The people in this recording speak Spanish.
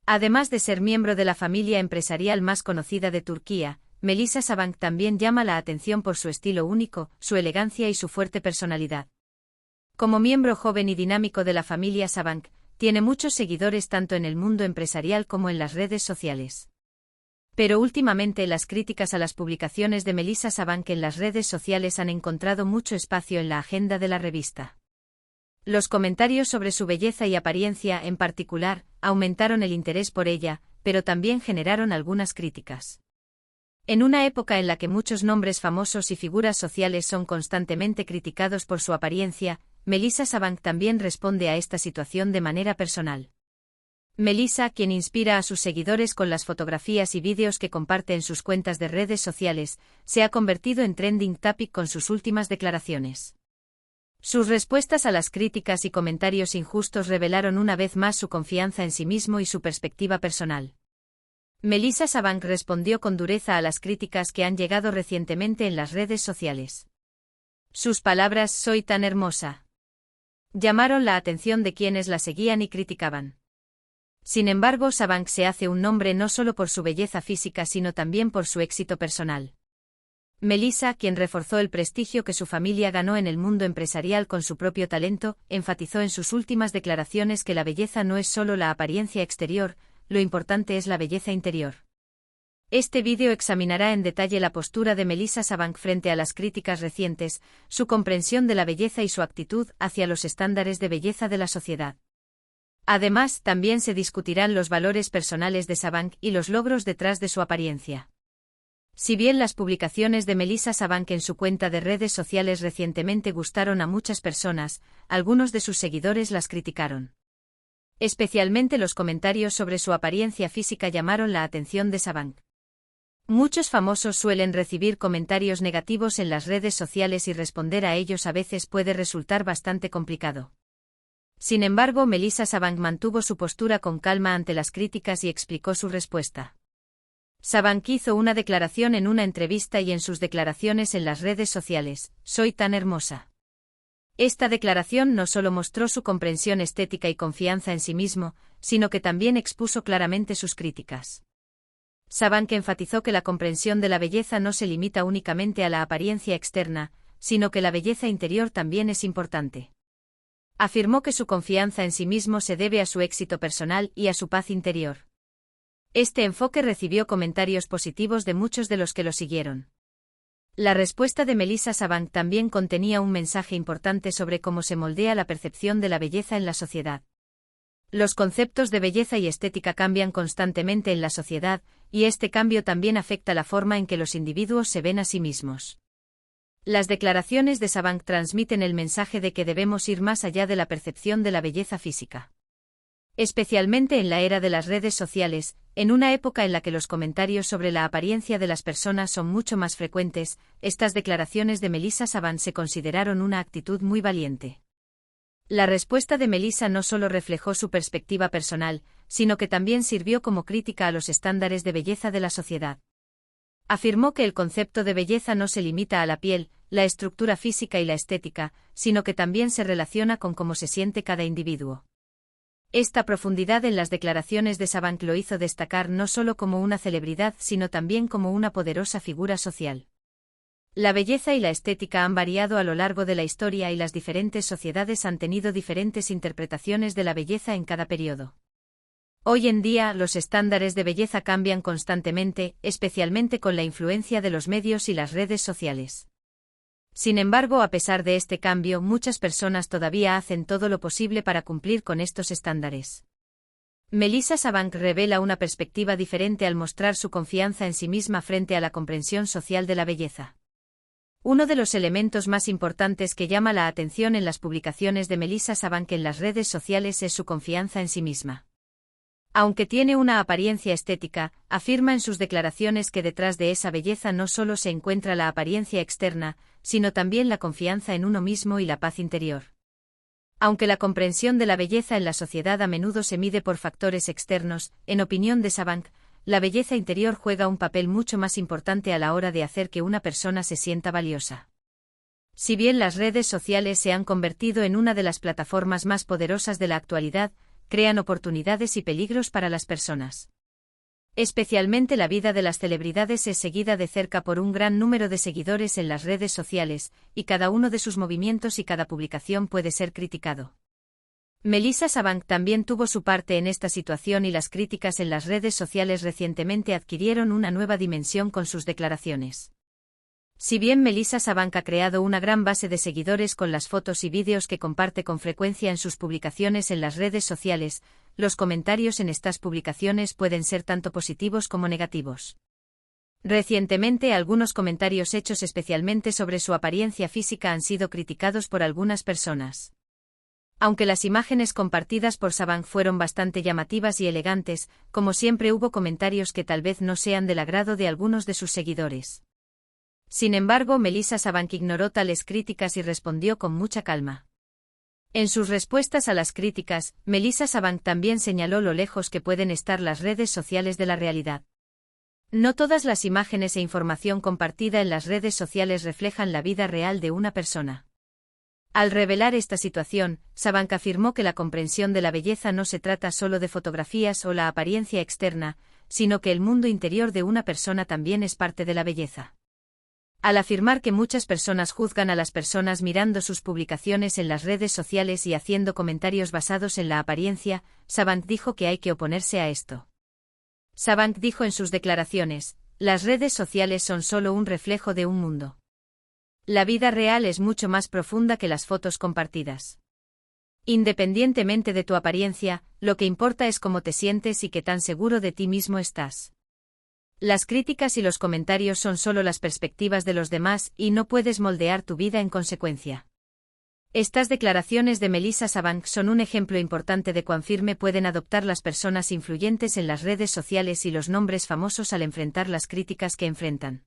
Además de ser miembro de la familia empresarial más conocida de Turquía, Melisa Sabank también llama la atención por su estilo único, su elegancia y su fuerte personalidad. Como miembro joven y dinámico de la familia Sabank, tiene muchos seguidores tanto en el mundo empresarial como en las redes sociales. Pero últimamente las críticas a las publicaciones de Melisa Sabank en las redes sociales han encontrado mucho espacio en la agenda de la revista. Los comentarios sobre su belleza y apariencia en particular aumentaron el interés por ella, pero también generaron algunas críticas. En una época en la que muchos nombres famosos y figuras sociales son constantemente criticados por su apariencia, Melisa Sabank también responde a esta situación de manera personal. Melisa, quien inspira a sus seguidores con las fotografías y vídeos que comparte en sus cuentas de redes sociales, se ha convertido en trending topic con sus últimas declaraciones. Sus respuestas a las críticas y comentarios injustos revelaron una vez más su confianza en sí mismo y su perspectiva personal. Melisa Sabank respondió con dureza a las críticas que han llegado recientemente en las redes sociales. Sus palabras "soy tan hermosa" llamaron la atención de quienes la seguían y criticaban. Sin embargo, Sabank se hace un nombre no solo por su belleza física sino también por su éxito personal. Melisa, quien reforzó el prestigio que su familia ganó en el mundo empresarial con su propio talento, enfatizó en sus últimas declaraciones que la belleza no es solo la apariencia exterior, lo importante es la belleza interior. Este vídeo examinará en detalle la postura de Melisa Sabank frente a las críticas recientes, su comprensión de la belleza y su actitud hacia los estándares de belleza de la sociedad. Además, también se discutirán los valores personales de Sabank y los logros detrás de su apariencia. Si bien las publicaciones de Melisa Sabank en su cuenta de redes sociales recientemente gustaron a muchas personas, algunos de sus seguidores las criticaron. Especialmente los comentarios sobre su apariencia física llamaron la atención de Sabank. Muchos famosos suelen recibir comentarios negativos en las redes sociales y responder a ellos a veces puede resultar bastante complicado. Sin embargo, Melisa Sabank mantuvo su postura con calma ante las críticas y explicó su respuesta. Sabank hizo una declaración en una entrevista y en sus declaraciones en las redes sociales: "Soy tan hermosa". Esta declaración no solo mostró su comprensión estética y confianza en sí mismo, sino que también expuso claramente sus críticas. Sabank enfatizó que la comprensión de la belleza no se limita únicamente a la apariencia externa, sino que la belleza interior también es importante. Afirmó que su confianza en sí mismo se debe a su éxito personal y a su paz interior. Este enfoque recibió comentarios positivos de muchos de los que lo siguieron. La respuesta de Melisa Sabank también contenía un mensaje importante sobre cómo se moldea la percepción de la belleza en la sociedad. Los conceptos de belleza y estética cambian constantemente en la sociedad, y este cambio también afecta la forma en que los individuos se ven a sí mismos. Las declaraciones de Sabank transmiten el mensaje de que debemos ir más allá de la percepción de la belleza física. Especialmente en la era de las redes sociales, en una época en la que los comentarios sobre la apariencia de las personas son mucho más frecuentes, estas declaraciones de Melisa Sabank se consideraron una actitud muy valiente. La respuesta de Melisa no solo reflejó su perspectiva personal, sino que también sirvió como crítica a los estándares de belleza de la sociedad. Afirmó que el concepto de belleza no se limita a la piel, la estructura física y la estética, sino que también se relaciona con cómo se siente cada individuo. Esta profundidad en las declaraciones de Sabank lo hizo destacar no solo como una celebridad sino también como una poderosa figura social. La belleza y la estética han variado a lo largo de la historia y las diferentes sociedades han tenido diferentes interpretaciones de la belleza en cada periodo. Hoy en día, los estándares de belleza cambian constantemente, especialmente con la influencia de los medios y las redes sociales. Sin embargo, a pesar de este cambio, muchas personas todavía hacen todo lo posible para cumplir con estos estándares. Melisa Sabank revela una perspectiva diferente al mostrar su confianza en sí misma frente a la comprensión social de la belleza. Uno de los elementos más importantes que llama la atención en las publicaciones de Melisa Sabank en las redes sociales es su confianza en sí misma. Aunque tiene una apariencia estética, afirma en sus declaraciones que detrás de esa belleza no solo se encuentra la apariencia externa, sino también la confianza en uno mismo y la paz interior. Aunque la comprensión de la belleza en la sociedad a menudo se mide por factores externos, en opinión de Sabank, la belleza interior juega un papel mucho más importante a la hora de hacer que una persona se sienta valiosa. Si bien las redes sociales se han convertido en una de las plataformas más poderosas de la actualidad, crean oportunidades y peligros para las personas. Especialmente la vida de las celebridades es seguida de cerca por un gran número de seguidores en las redes sociales, y cada uno de sus movimientos y cada publicación puede ser criticado. Melissa Sabank también tuvo su parte en esta situación y las críticas en las redes sociales recientemente adquirieron una nueva dimensión con sus declaraciones. Si bien Melissa Sabank ha creado una gran base de seguidores con las fotos y vídeos que comparte con frecuencia en sus publicaciones en las redes sociales, los comentarios en estas publicaciones pueden ser tanto positivos como negativos. Recientemente algunos comentarios hechos especialmente sobre su apariencia física han sido criticados por algunas personas. Aunque las imágenes compartidas por Sabank fueron bastante llamativas y elegantes, como siempre hubo comentarios que tal vez no sean del agrado de algunos de sus seguidores. Sin embargo, Melissa Sabank ignoró tales críticas y respondió con mucha calma. En sus respuestas a las críticas, Melissa Sabank también señaló lo lejos que pueden estar las redes sociales de la realidad. No todas las imágenes e información compartida en las redes sociales reflejan la vida real de una persona. Al revelar esta situación, Sabank afirmó que la comprensión de la belleza no se trata solo de fotografías o la apariencia externa, sino que el mundo interior de una persona también es parte de la belleza. Al afirmar que muchas personas juzgan a las personas mirando sus publicaciones en las redes sociales y haciendo comentarios basados en la apariencia, Sabank dijo que hay que oponerse a esto. Sabank dijo en sus declaraciones: "Las redes sociales son solo un reflejo de un mundo. La vida real es mucho más profunda que las fotos compartidas. Independientemente de tu apariencia, lo que importa es cómo te sientes y qué tan seguro de ti mismo estás. Las críticas y los comentarios son solo las perspectivas de los demás y no puedes moldear tu vida en consecuencia". Estas declaraciones de Melissa Sabank son un ejemplo importante de cuán firme pueden adoptar las personas influyentes en las redes sociales y los nombres famosos al enfrentar las críticas que enfrentan.